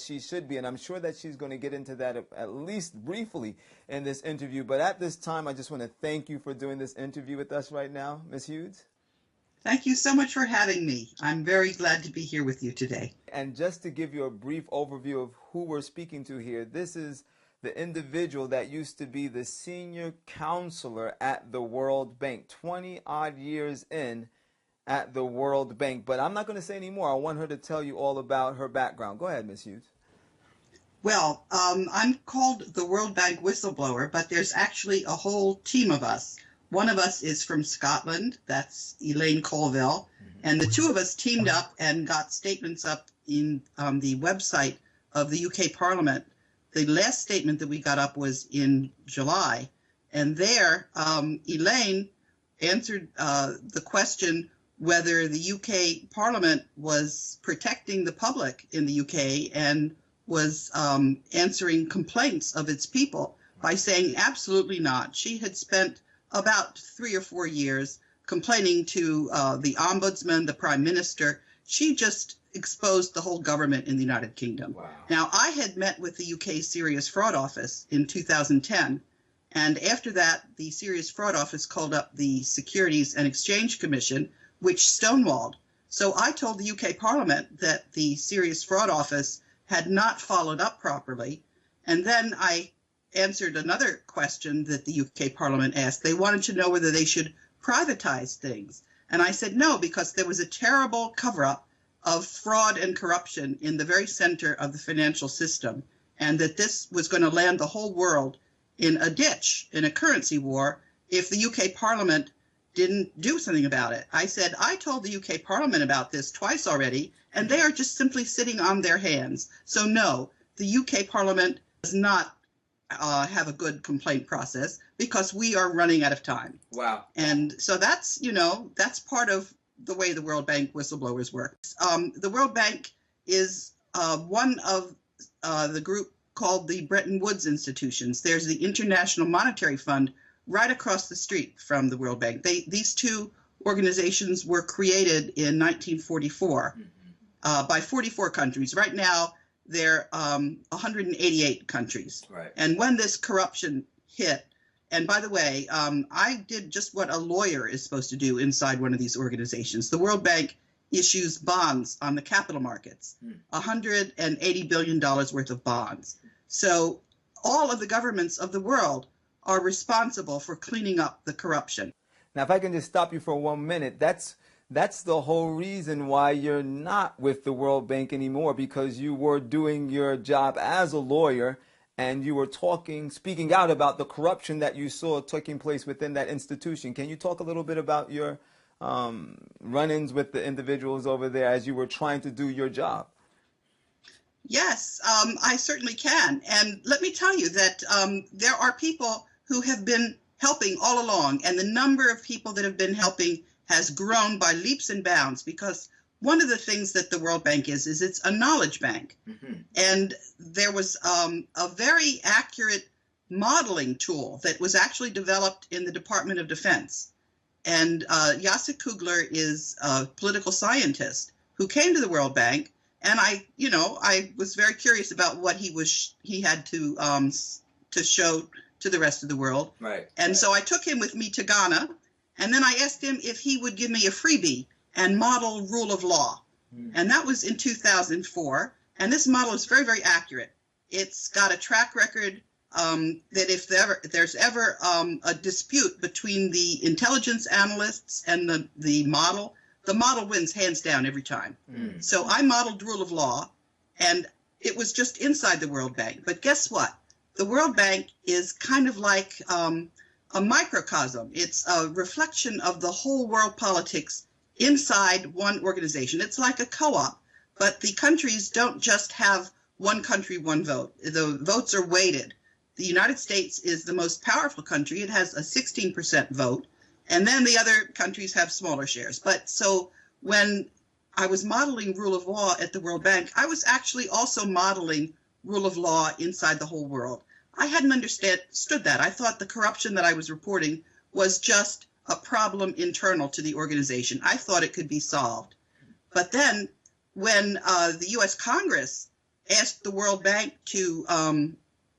she should be. And I'm sure that she's going to get into that at least briefly in this interview. But at this time, I just want to thank you for doing this interview with us right now, Ms. Hughes. Thank you so much for having me. I'm very glad to be here with you today. And just to give you a brief overview of who we're speaking to here, this is the individual that used to be the senior counselor at the World Bank, 20 odd years in at the World Bank. But I'm not going to say any more. I want her to tell you all about her background. Go ahead, Ms. Hughes. Well, I'm called the World Bank whistleblower, but there's actually a whole team of us. One of us is from Scotland, that's Elaine Colville, and the two of us teamed up and got statements up in the website of the UK Parliament. The last statement that we got up was in July, and there Elaine answered the question whether the UK Parliament was protecting the public in the UK and was answering complaints of its people by saying absolutely not. She had spent about 3 or 4 years complaining to the Ombudsman, the Prime Minister. She just exposed the whole government in the United Kingdom. Wow. Now, I had met with the UK Serious Fraud Office in 2010, and after that, the Serious Fraud Office called up the Securities and Exchange Commission, which stonewalled. So I told the UK Parliament that the Serious Fraud Office had not followed up properly, and then I answered another question that the UK Parliament asked. They wanted to know whether they should privatize things. And I said no, because there was a terrible cover-up of fraud and corruption in the very center of the financial system, and that this was going to land the whole world in a ditch, in a currency war, if the UK Parliament didn't do something about it. I said, I told the UK Parliament about this twice already, and they are just simply sitting on their hands. So no, the UK Parliament does not have a good complaint process because we are running out of time. Wow. And so that's, that's part of the way the World Bank whistleblowers work. The World Bank is one of the group called the Bretton Woods institutions. There's the International Monetary Fund right across the street from the World Bank. These two organizations were created in 1944 by 44 countries. Right now, they're 188 countries. Right. And when this corruption hit, and by the way, I did just what a lawyer is supposed to do inside one of these organizations. The World Bank issues bonds on the capital markets, $180 billion worth of bonds. So all of the governments of the world are responsible for cleaning up the corruption. Now, if I can just stop you for 1 minute, that's the whole reason why you're not with the World Bank anymore, because you were doing your job as a lawyer and you were speaking out about the corruption that you saw taking place within that institution. Can you talk a little bit about your run-ins with the individuals over there as you were trying to do your job? Yes, I certainly can. And let me tell you that there are people who have been helping all along, and the number of people that have been helping has grown by leaps and bounds, because one of the things that the World Bank is it's a knowledge bank. And there was a very accurate modeling tool that was actually developed in the Department of Defense. And Jacek Kugler is a political scientist who came to the World Bank, and I was very curious about what he had to show to the rest of the world. Right. And so I took him with me to Ghana, and then I asked him if he would give me a freebie and model rule of law. And that was in 2004. And this model is very, very accurate. It's got a track record that if there's ever a dispute between the intelligence analysts and the model wins hands down every time. So I modeled rule of law, and it was just inside the World Bank. But guess what? The World Bank is kind of like a microcosm. It's a reflection of the whole world politics inside one organization. It's like a co-op, but the countries don't just have one country, one vote. The votes are weighted. The United States is the most powerful country. It has a 16% vote, and then the other countries have smaller shares. But so when I was modeling rule of law at the World Bank, I was actually also modeling rule of law inside the whole world. I hadn't understood that. I thought the corruption that I was reporting was just a problem internal to the organization. I thought it could be solved. But then when the U.S. Congress asked the World Bank to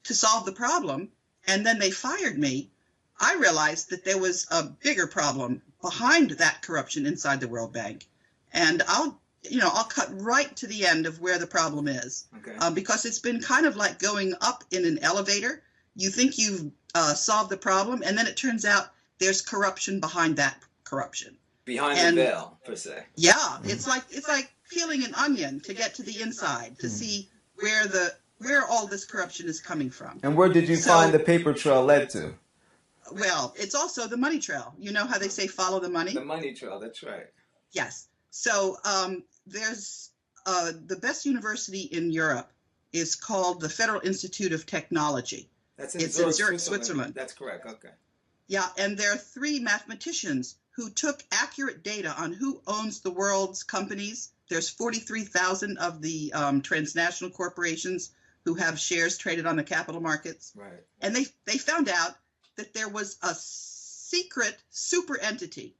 solve the problem, and then they fired me, I realized that there was a bigger problem behind that corruption inside the World Bank. And I'll cut right to the end of where the problem is, Okay. Because it's been kind of like going up in an elevator. You think you've solved the problem, and then it turns out there's corruption behind that corruption. Behind the veil, per se. Yeah, it's like peeling an onion to get to the inside to see where all this corruption is coming from. And where did you find the paper trail led to? Well, it's also the money trail. You know how they say follow the money? The money trail, that's right. Yes. So there's the best university in Europe is called the Federal Institute of Technology. It's in Zurich, Switzerland. That's correct. Okay. Yeah, and there are 3 mathematicians who took accurate data on who owns the world's companies. There's 43,000 of the transnational corporations who have shares traded on the capital markets. Right. And they found out that there was a secret super entity,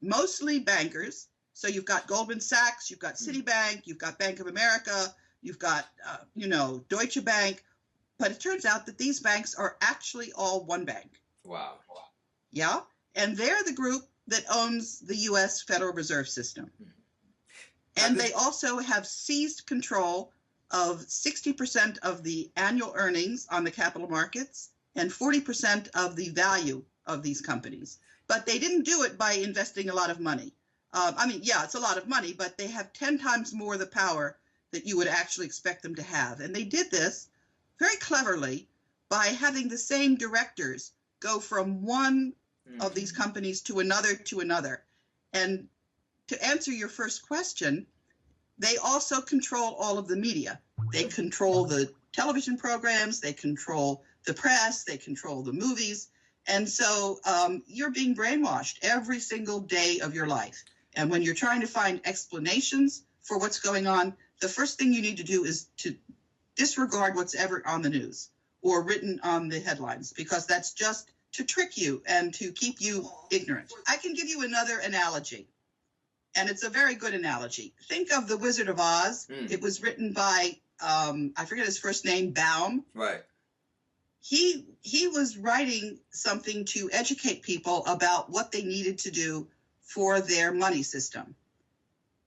mostly bankers. So you've got Goldman Sachs, you've got Citibank, you've got Bank of America, you've got, Deutsche Bank. But it turns out that these banks are actually all one bank. Wow. Yeah. And they're the group that owns the U.S. Federal Reserve System. And they also have seized control of 60% of the annual earnings on the capital markets and 40% of the value of these companies. But they didn't do it by investing a lot of money. It's a lot of money, but they have 10 times more the power that you would actually expect them to have. And they did this very cleverly by having the same directors go from one of these companies to another. And to answer your first question, they also control all of the media. They control the television programs, they control the press, they control the movies. And so you're being brainwashed every single day of your life. And when you're trying to find explanations for what's going on, the first thing you need to do is to disregard what's ever on the news or written on the headlines, because that's just to trick you and to keep you ignorant. I can give you another analogy, and it's a very good analogy. Think of The Wizard of Oz. It was written by, I forget his first name, Baum. Right. He was writing something to educate people about what they needed to do for their money system.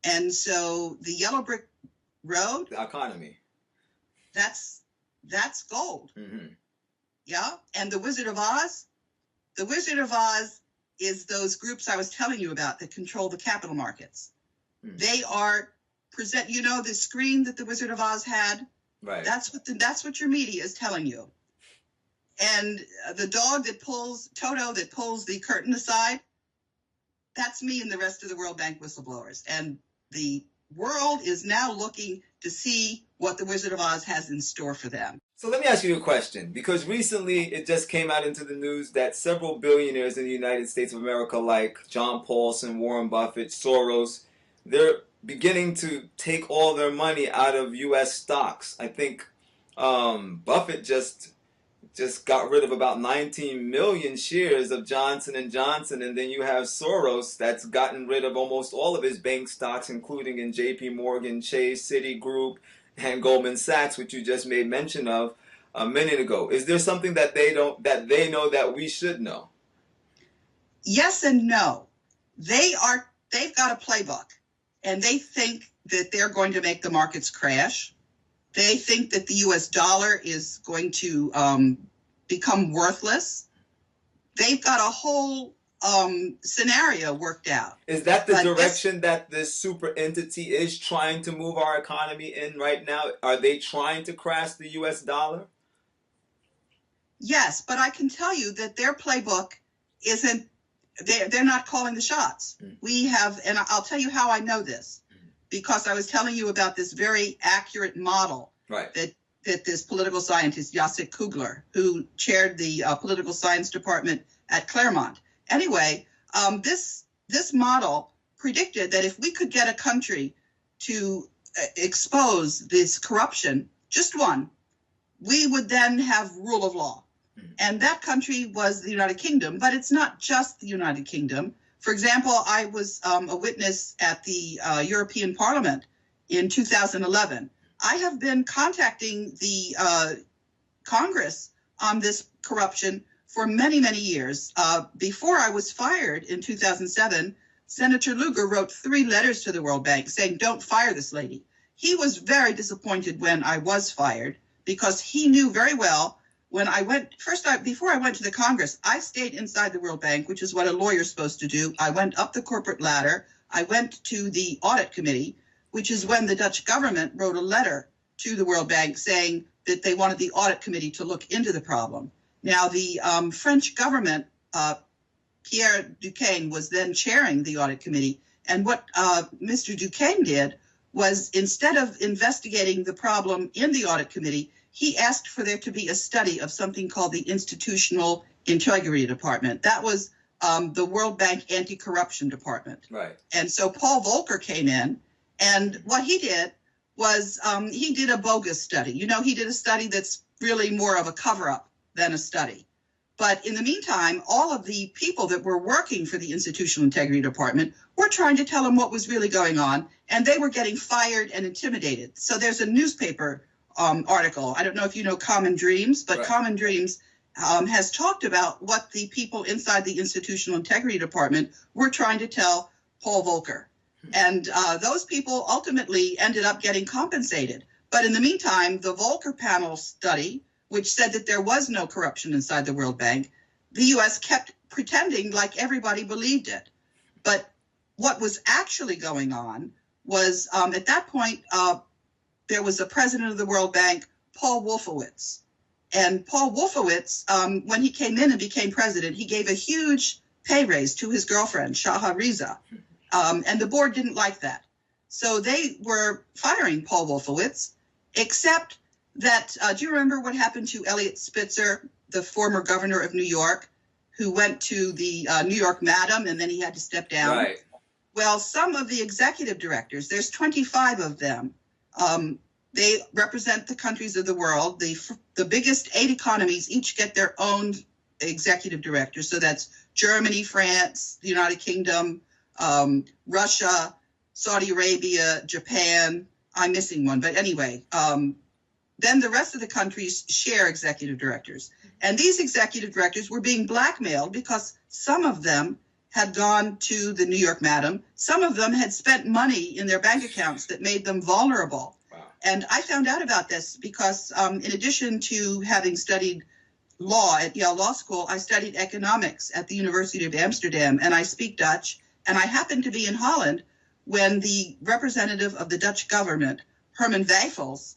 And so the Yellow Brick Road, the economy, that's gold. Mm-hmm. Yeah. And the Wizard of Oz is those groups I was telling you about that control the capital markets. They are the screen that the Wizard of Oz had. Right. That's what your media is telling you. And the dog Toto that pulls the curtain aside, that's me and the rest of the World Bank whistleblowers. And the world is now looking to see what the Wizard of Oz has in store for them. So let me ask you a question, because recently it just came out into the news that several billionaires in the United States of America, like John Paulson, Warren Buffett, Soros, they're beginning to take all their money out of U.S. stocks. I think Buffett just got rid of about 19 million shares of Johnson & Johnson, and then you have Soros that's gotten rid of almost all of his bank stocks, including in JP Morgan, Chase, Citigroup, and Goldman Sachs, which you just made mention of a minute ago. Is there something that they know that we should know? Yes and no. They've got a playbook, and they think that they're going to make the markets crash. They think that the U.S. dollar is going to become worthless. They've got a whole scenario worked out. Is that the direction that this super entity is trying to move our economy in right now? Are they trying to crash the U.S. dollar? Yes, but I can tell you that their playbook isn't, they're not calling the shots. We have, and I'll tell you how I know this, because I was telling you about this very accurate model that this political scientist, Jacek Kugler, who chaired the political science department at Claremont. Anyway, this model predicted that if we could get a country to expose this corruption, just one, we would then have rule of law. And that country was the United Kingdom, but it's not just the United Kingdom. For example, I was a witness at the European Parliament in 2011. I have been contacting the Congress on this corruption for many, many years. Before I was fired in 2007, Senator Lugar wrote 3 letters to the World Bank saying, don't fire this lady. He was very disappointed when I was fired because he knew very well when I went, before I went to the Congress, I stayed inside the World Bank, which is what a lawyer's supposed to do. I went up the corporate ladder. I went to the audit committee, which is when the Dutch government wrote a letter to the World Bank saying that they wanted the audit committee to look into the problem. Now, the French government, Pierre Duquesne, was then chairing the audit committee. And what Mr. Duquesne did was, instead of investigating the problem in the audit committee, he asked for there to be a study of something called the Institutional Integrity Department. That was the World Bank Anti-Corruption Department. Right. And so Paul Volcker came in, and what he did was he did a bogus study. You know, he did a study that's really more of a cover-up than a study. But in the meantime, all of the people that were working for the Institutional Integrity Department were trying to tell him what was really going on, and they were getting fired and intimidated. So there's a newspaper article. I don't know if you know Common Dreams, but right. Common Dreams has talked about what the people inside the Institutional Integrity Department were trying to tell Paul Volcker. And those people ultimately ended up getting compensated. But in the meantime, the Volcker panel study, which said that there was no corruption inside the World Bank, the U.S. kept pretending like everybody believed it. But what was actually going on was, at that point, there was a president of the World Bank, Paul Wolfowitz. And Paul Wolfowitz, when he came in and became president, he gave a huge pay raise to his girlfriend, Shaha Riza. And the board didn't like that. So they were firing Paul Wolfowitz, except that, do you remember what happened to Elliot Spitzer, the former governor of New York, who went to the New York Madam and then he had to step down? Right. Well, some of the executive directors, there's 25 of them. They represent the countries of the world. The biggest 8 economies each get their own executive directors. So that's Germany, France, the United Kingdom, Russia, Saudi Arabia, Japan. I'm missing one, but anyway, then the rest of the countries share executive directors. And these executive directors were being blackmailed because some of them had gone to the New York Madam. Some of them had spent money in their bank accounts that made them vulnerable. Wow. And I found out about this because in addition to having studied law at Yale Law School, I studied economics at the University of Amsterdam, and I speak Dutch. And I happened to be in Holland when the representative of the Dutch government, Herman Wijfels,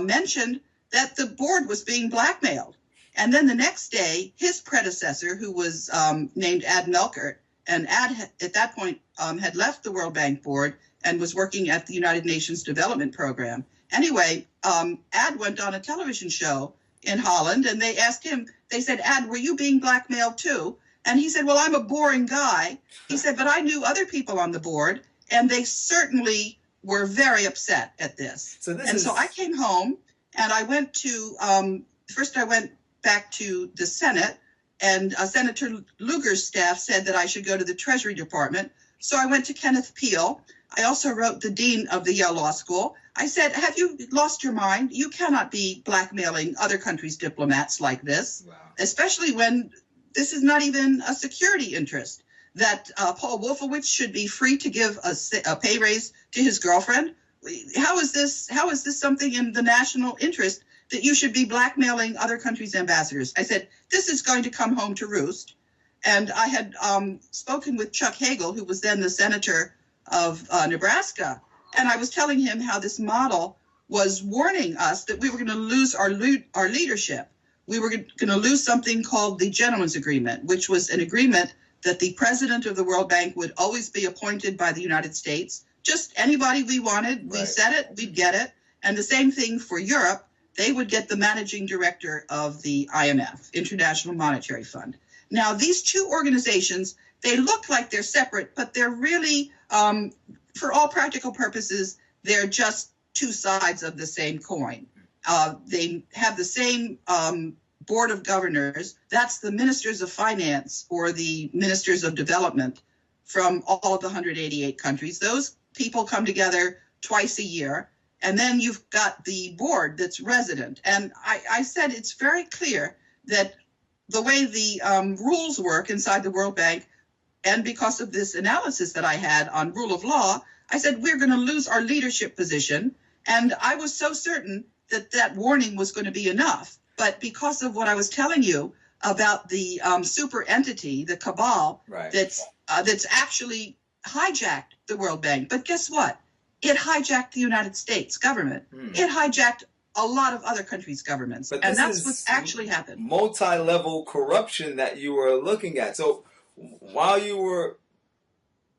mentioned that the board was being blackmailed. And then the next day, his predecessor, who was named Ad Melkert, and Ad at that point had left the World Bank board and was working at the United Nations Development Program. Anyway, Ad went on a television show in Holland, and they asked him, they said, Ad, were you being blackmailed too? And he said, well, I'm a boring guy. He said, but I knew other people on the board, and they certainly were very upset at this. So I came home, and I went to, first I went back to the Senate, and Senator Lugar's staff said that I should go to the Treasury Department. So I went to Kenneth Peale. I also wrote the dean of the Yale Law School. I said, have you lost your mind? You cannot be blackmailing other countries' diplomats like this, wow. Especially when this is not even a security interest, that Paul Wolfowitz should be free to give a pay raise to his girlfriend. How is this something in the national interest that you should be blackmailing other countries' ambassadors? I said, this is going to come home to roost. And I had spoken with Chuck Hagel, who was then the senator of Nebraska, and I was telling him how this model was warning us that we were going to lose our leadership. We were going to lose something called the Gentleman's Agreement, which was an agreement that the president of the World Bank would always be appointed by the United States. Just anybody we wanted, we said it, we'd get it. And the same thing for Europe. They would get the managing director of the IMF, International Monetary Fund. Now, these two organizations, they look like they're separate, but they're really, for all practical purposes, they're just two sides of the same coin. They have the same board of governors. That's the ministers of finance or the ministers of development from all of the 188 countries. Those people come together twice a year, And then you've got the board that's resident. And I said it's very clear that the way the rules work inside the World Bank, and because of this analysis that I had on rule of law, I said we're going to lose our leadership position. And I was so certain that that warning was going to be enough. But because of what I was telling you about the super entity, the cabal, right, that's actually hijacked the World Bank. But guess what? It hijacked the United States government. It hijacked a lot of other countries' governments. And that's what's actually happened. Multi-level corruption that you were looking at. So while you were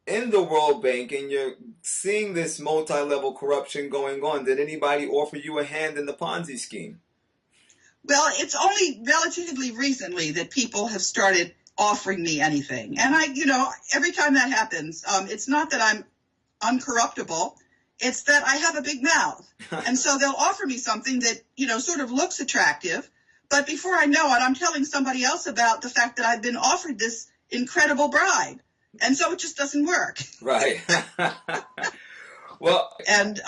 in the World Bank and you're seeing this multi-level corruption going on, did anybody offer you a hand in the Ponzi scheme? Well, it's only relatively recently that people have started offering me anything. And every time that happens, it's not that I'm uncorruptible. It's that I have a big mouth. And so they'll offer me something that, sort of looks attractive. But before I know it, I'm telling somebody else about the fact that I've been offered this incredible bribe. And so it just doesn't work. Right. Well, and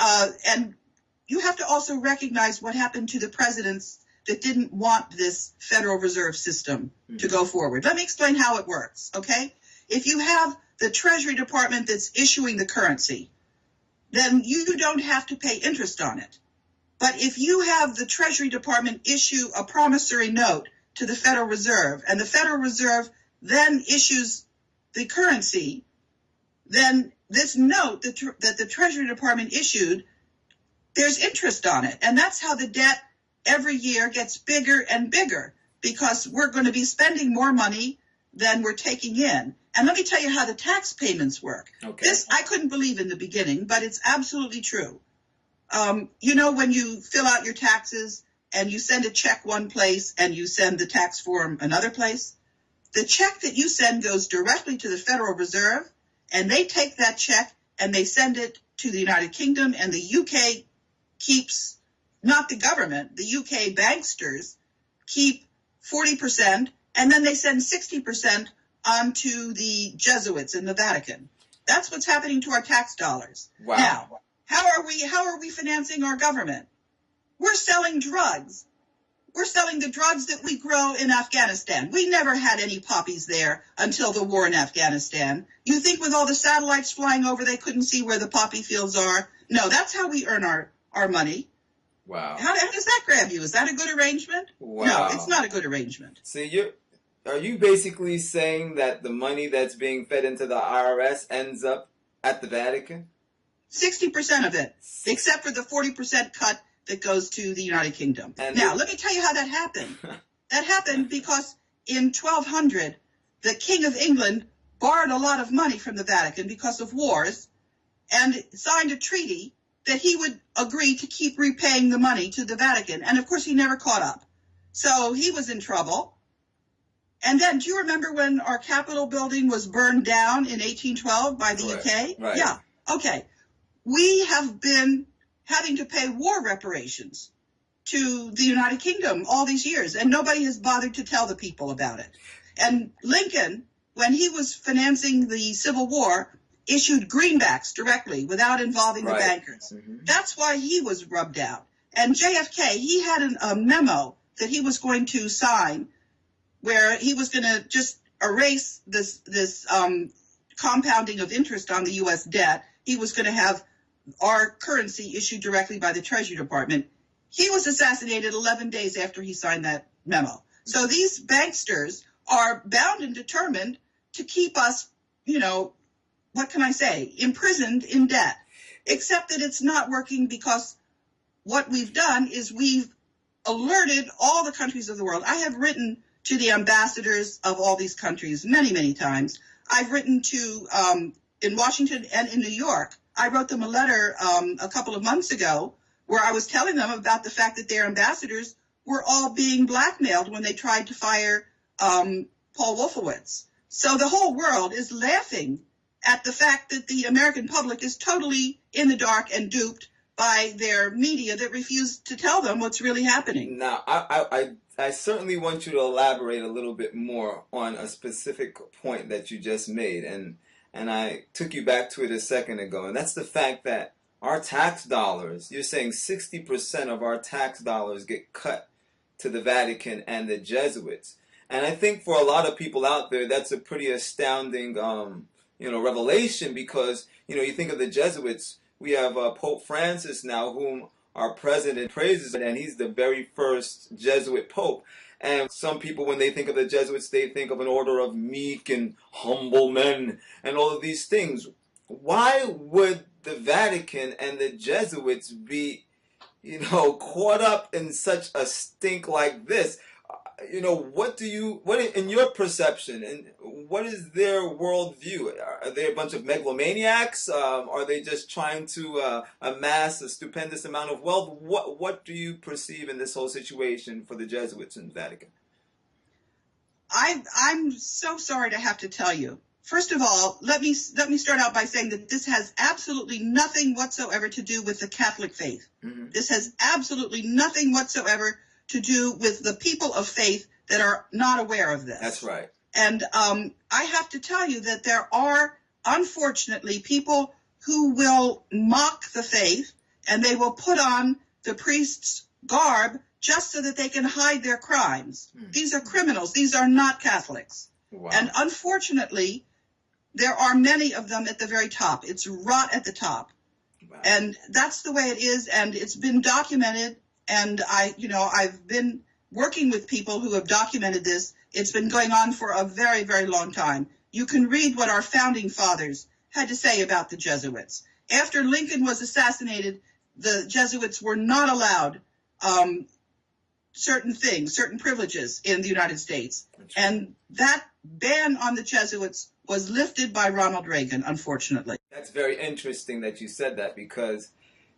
you have to also recognize what happened to the presidents that didn't want this Federal Reserve system to go forward. Let me explain how it works, okay? If you have the Treasury Department that's issuing the currency, then you don't have to pay interest on it. But if you have the Treasury Department issue a promissory note to the Federal Reserve, and the Federal Reserve then issues the currency, then this note that the Treasury Department issued, there's interest on it. And that's how the debt every year gets bigger and bigger, because we're going to be spending more money than we're taking in. And let me tell you how the tax payments work. Okay. This I couldn't believe in the beginning, but it's absolutely true. When you fill out your taxes and you send a check one place and you send the tax form another place, the check that you send goes directly to the Federal Reserve, and they take that check and they send it to the United Kingdom, and the UK keeps, not the government, the UK banksters keep 40%, and then they send 60% onto the Jesuits in the Vatican. That's what's happening to our tax dollars. Wow. Now, how are we financing our government? We're selling drugs. We're selling the drugs that we grow in Afghanistan. We never had any poppies there until the war in Afghanistan. You think with all the satellites flying over, they couldn't see where the poppy fields are? No, that's how we earn our money. Wow. How does that grab you? Is that a good arrangement? Wow. No, it's not a good arrangement. So are you basically saying that the money that's being fed into the IRS ends up at the Vatican? 60% of it, except for the 40% cut that goes to the United Kingdom. Now, let me tell you how that happened. That happened because in 1200, the King of England borrowed a lot of money from the Vatican because of wars and signed a treaty that he would agree to keep repaying the money to the Vatican. And, of course, he never caught up. So he was in trouble. And then, do you remember when our Capitol building was burned down in 1812 by the UK? Right. Yeah. Okay. We have been having to pay war reparations to the United Kingdom all these years, and nobody has bothered to tell the people about it. And Lincoln, when he was financing the Civil War, issued greenbacks directly without involving the bankers. Mm-hmm. That's why he was rubbed out. And JFK, he had a memo that he was going to sign where he was going to just erase this compounding of interest on the U.S. debt. He was going to have our currency issued directly by the Treasury Department. He was assassinated 11 days after he signed that memo. So these banksters are bound and determined to keep us, what can I say, imprisoned in debt. Except that it's not working, because what we've done is we've alerted all the countries of the world. I have written to the ambassadors of all these countries many, many times. I've written to, in Washington and in New York, I wrote them a letter a couple of months ago where I was telling them about the fact that their ambassadors were all being blackmailed when they tried to fire Paul Wolfowitz. So the whole world is laughing at the fact that the American public is totally in the dark and duped by their media that refuse to tell them what's really happening. Now, I certainly want you to elaborate a little bit more on a specific point that you just made, and I took you back to it a second ago, and that's the fact that our tax dollars, you're saying 60% of our tax dollars get cut to the Vatican and the Jesuits. And I think for a lot of people out there, that's a pretty astounding, revelation because, you think of the Jesuits, we have Pope Francis now, whom our president praises, and he's the very first Jesuit pope. And some people, when they think of the Jesuits, they think of an order of meek and humble men and all of these things. Why would the Vatican and the Jesuits be, caught up in such a stink like this? What in your perception, and what is their worldview? Are they a bunch of megalomaniacs? Are they just trying to amass a stupendous amount of wealth? What do you perceive in this whole situation for the Jesuits in the Vatican? I'm so sorry to have to tell you. First of all, let me start out by saying that this has absolutely nothing whatsoever to do with the Catholic faith. Mm-hmm. This has absolutely nothing whatsoever to do with the people of faith that are not aware of this. That's right. And I have to tell you that there are, unfortunately, people who will mock the faith and they will put on the priest's garb just so that they can hide their crimes. These are criminals. These are not Catholics. Wow. And unfortunately, there are many of them at the very top. It's rot at the top. Wow. And that's the way it is, and it's been documented. And I've been working with people who have documented this. It's been going on for a very, very long time. You can read what our founding fathers had to say about the Jesuits. After Lincoln was assassinated, the Jesuits were not allowed certain things, certain privileges in the United States. And that ban on the Jesuits was lifted by Ronald Reagan, unfortunately. That's very interesting that you said that because,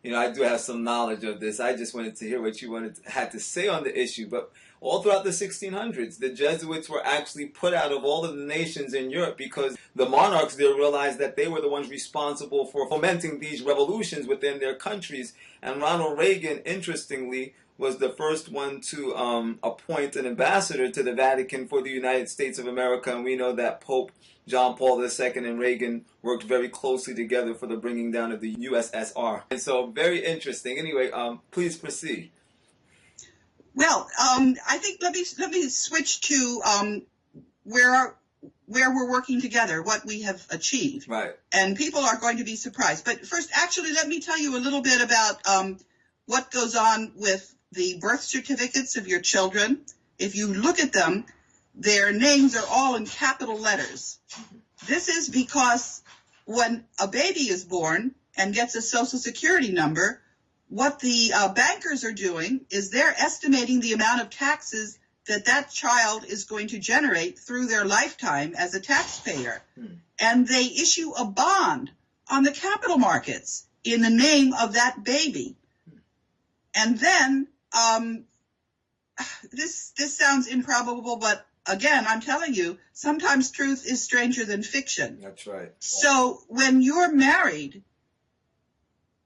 I do have some knowledge of this. I just wanted to hear what you had to say on the issue. But all throughout the 1600s, the Jesuits were actually put out of all of the nations in Europe because the monarchs there realized that they were the ones responsible for fomenting these revolutions within their countries. And Ronald Reagan, interestingly, was the first one to appoint an ambassador to the Vatican for the United States of America. And we know that Pope John Paul II and Reagan worked very closely together for the bringing down of the USSR. And so very interesting. Anyway, please proceed. Well, I think let me switch to where we're working together, what we have achieved. Right. And people are going to be surprised. But first, actually, let me tell you a little bit about what goes on with the birth certificates of your children. If you look at them, their names are all in capital letters. This is because when a baby is born and gets a Social Security number, what the bankers are doing is they're estimating the amount of taxes that child is going to generate through their lifetime as a taxpayer. And they issue a bond on the capital markets in the name of that baby. And then, this sounds improbable, but again, I'm telling you, sometimes truth is stranger than fiction. That's right. So when you're married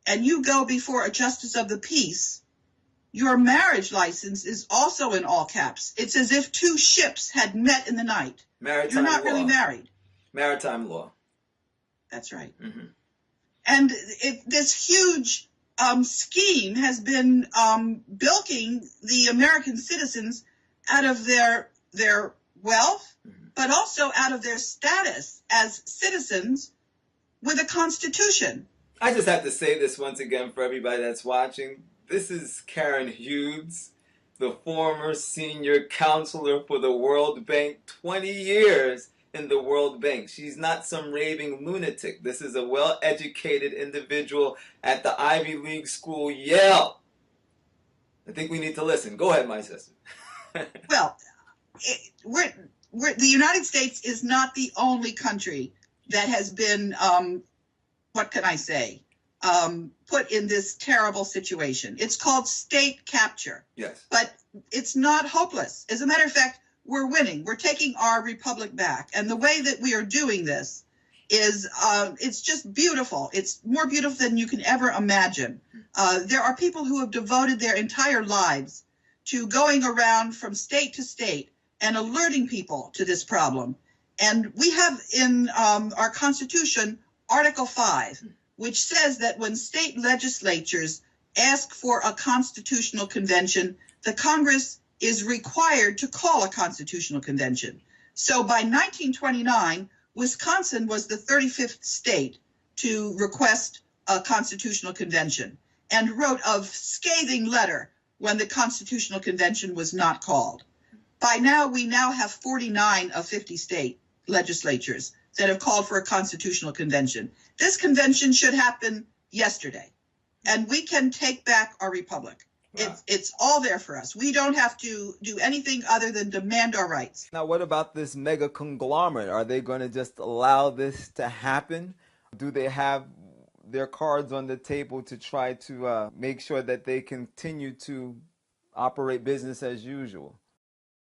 and you go before a justice of the peace, your marriage license is also in all caps. It's as if two ships had met in the night. Maritime You're not law. really married. Maritime law. That's right. Mm-hmm. And this huge scheme has been bilking the American citizens out of their wealth, but also out of their status as citizens with a constitution. I just have to say this once again for everybody that's watching. This is Karen Hughes, the former senior counselor for the World Bank, 20 years in the World Bank. She's not some raving lunatic. This is a well-educated individual at the Ivy League school, Yale. I think we need to listen. Go ahead, my sister. Well, the United States is not the only country that has been, what can I say, put in this terrible situation. It's called state capture. Yes. But it's not hopeless. As a matter of fact, we're winning. We're taking our republic back. And the way that we are doing this is, it's just beautiful. It's more beautiful than you can ever imagine. There are people who have devoted their entire lives to going around from state to state and alerting people to this problem. And we have in our Constitution, Article 5, which says that when state legislatures ask for a constitutional convention, the Congress is required to call a constitutional convention. So by 1929, Wisconsin was the 35th state to request a constitutional convention and wrote a scathing letter when the constitutional convention was not called. By now, we now have 49 of 50 state legislatures that have called for a constitutional convention. This convention should happen yesterday, and we can take back our republic. Wow. It's all there for us. We don't have to do anything other than demand our rights. Now, what about this mega conglomerate? Are they going to just allow this to happen? Do they have their cards on the table to try to make sure that they continue to operate business as usual?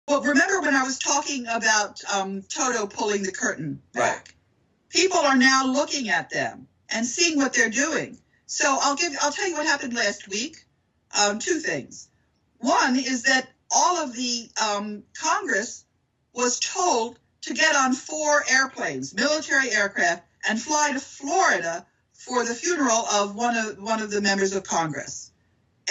Well, remember when I was talking about Toto pulling the curtain back? Right. People are now looking at them and seeing what they're doing. So I'll tell you what happened last week. Two things. One is that all of the Congress was told to get on 4 airplanes, military aircraft, and fly to Florida for the funeral of one of the members of Congress.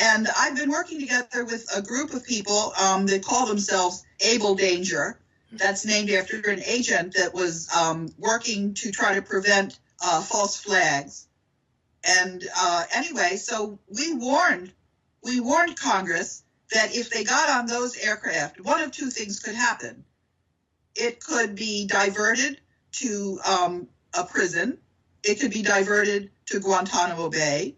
And I've been working together with a group of people that call themselves Able Danger. That's named after an agent that was working to try to prevent false flags. And anyway, so we warned Congress that if they got on those aircraft, one of two things could happen. It could be diverted to a prison. It could be diverted to Guantanamo Bay,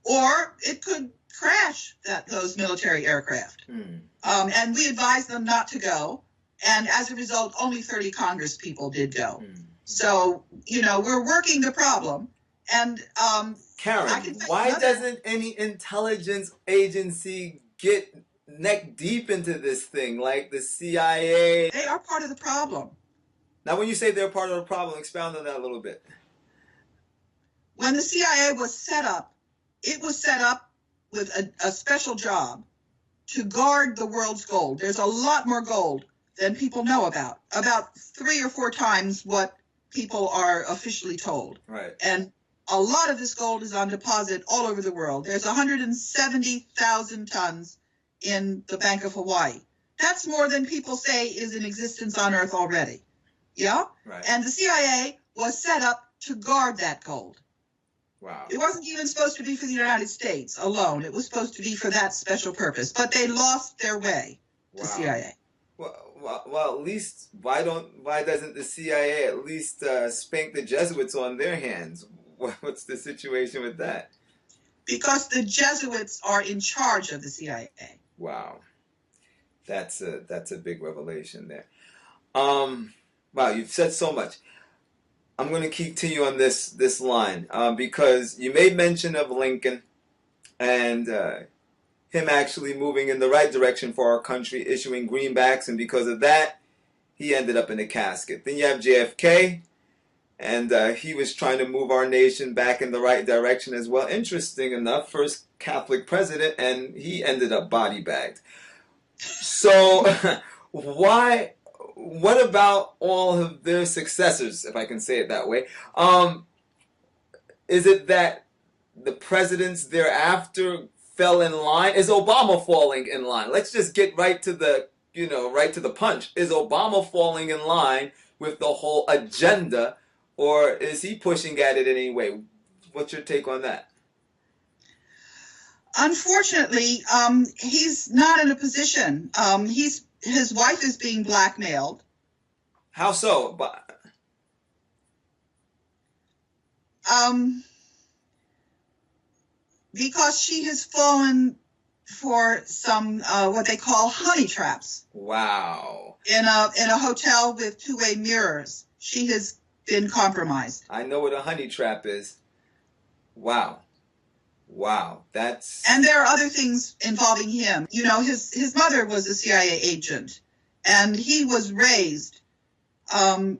or it could crash those military aircraft. And we advised them not to go. And as a result, only 30 Congress people did go. So, we're working the problem. And Karen, why doesn't any intelligence agency get neck deep into this thing, like the CIA? They are part of the problem. Now, when you say they're part of the problem, expound on that a little bit. When the CIA was set up, it was set up with a special job to guard the world's gold. There's a lot more gold than people know about 3 or 4 times what people are officially told. Right. And a lot of this gold is on deposit all over the world. There's 170,000 tons in the Bank of Hawaii. That's more than people say is in existence on Earth already. Yeah? Right. And the CIA was set up to guard that gold. Wow. It wasn't even supposed to be for the United States alone. It was supposed to be for that special purpose. But they lost their way, the CIA. Well, at least why doesn't the CIA at least spank the Jesuits on their hands? What's the situation with that? Because the Jesuits are in charge of the CIA. Wow, that's a big revelation there. Wow, you've said so much. I'm going to continue on this line because you made mention of Lincoln and him actually moving in the right direction for our country, issuing greenbacks, and because of that, he ended up in a casket. Then you have JFK, and he was trying to move our nation back in the right direction as well. Interesting enough, first Catholic president, and he ended up body bagged. So what about all of their successors, if I can say it that way? Is it that the presidents thereafter fell in line? Is Obama falling in line? Let's just get right to the punch. Is Obama falling in line with the whole agenda, or is he pushing at it anyway? What's your take on that? Unfortunately, he's not in a position. His wife is being blackmailed. How so? Because she has fallen for some what they call honey traps. Wow. In a hotel with 2-way mirrors, she has been compromised. I know what a honey trap is. Wow. And there are other things involving him. His mother was a CIA agent, and he was raised in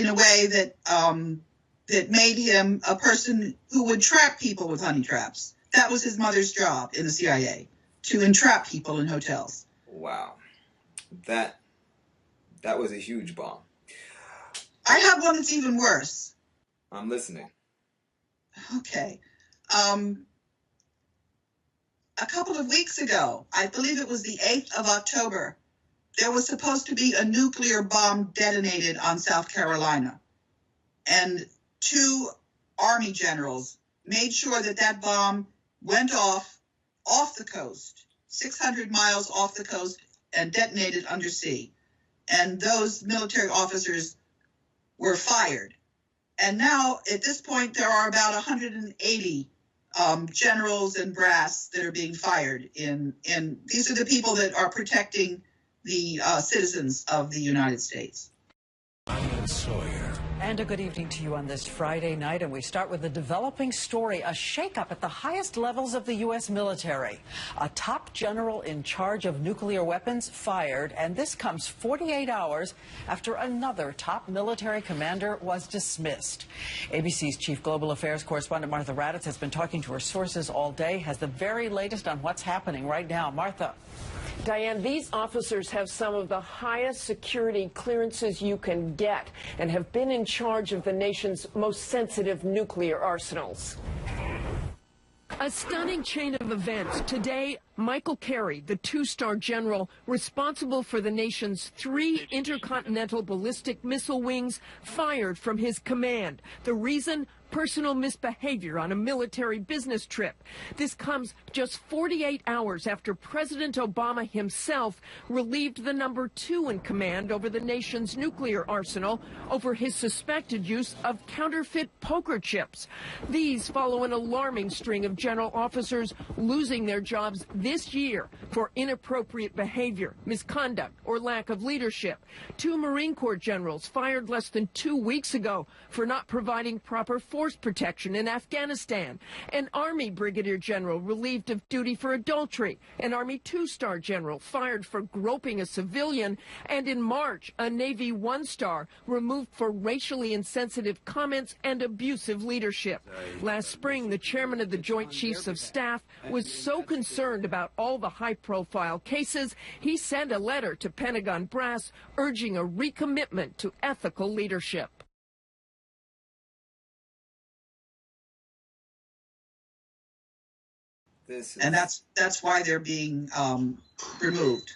a way that made him a person who would trap people with honey traps. That was his mother's job in the CIA, to entrap people in hotels. Wow. That was a huge bomb. I have one that's even worse. I'm listening. Okay. A couple of weeks ago, I believe it was the 8th of October, there was supposed to be a nuclear bomb detonated on South Carolina. And 2 Army generals made sure that that bomb went off the coast, 600 miles off the coast, and detonated undersea. And those military officers were fired. And now, at this point, there are about 180 generals and brass that are being fired. And these are the people that are protecting the citizens of the United States. And a good evening to you on this Friday night. And we start with a developing story, a shakeup at the highest levels of the U.S. military. A top general in charge of nuclear weapons fired, and this comes 48 hours after another top military commander was dismissed. ABC's chief global affairs correspondent Martha Raddatz has been talking to her sources all day, has the very latest on what's happening right now. Martha. Diane, these officers have some of the highest security clearances you can get and have been in charge of the nation's most sensitive nuclear arsenals. A stunning chain of events. Today, Michael Carey, the 2-star general responsible for the nation's 3 intercontinental ballistic missile wings, fired from his command. The reason? Personal misbehavior on a military business trip. This comes just 48 hours after President Obama himself relieved the number 2 in command over the nation's nuclear arsenal over his suspected use of counterfeit poker chips. These follow an alarming string of general officers losing their jobs this year for inappropriate behavior, misconduct, or lack of leadership. 2 Marine Corps generals fired less than 2 weeks ago for not providing proper force protection in Afghanistan. An Army Brigadier General relieved of duty for adultery. An Army 2-star general fired for groping a civilian. And in March, a Navy 1-star removed for racially insensitive comments and abusive leadership. Last spring, the chairman of the Joint Chiefs of Staff was so concerned about all the high-profile cases, he sent a letter to Pentagon brass urging a recommitment to ethical leadership. And that's why they're being removed.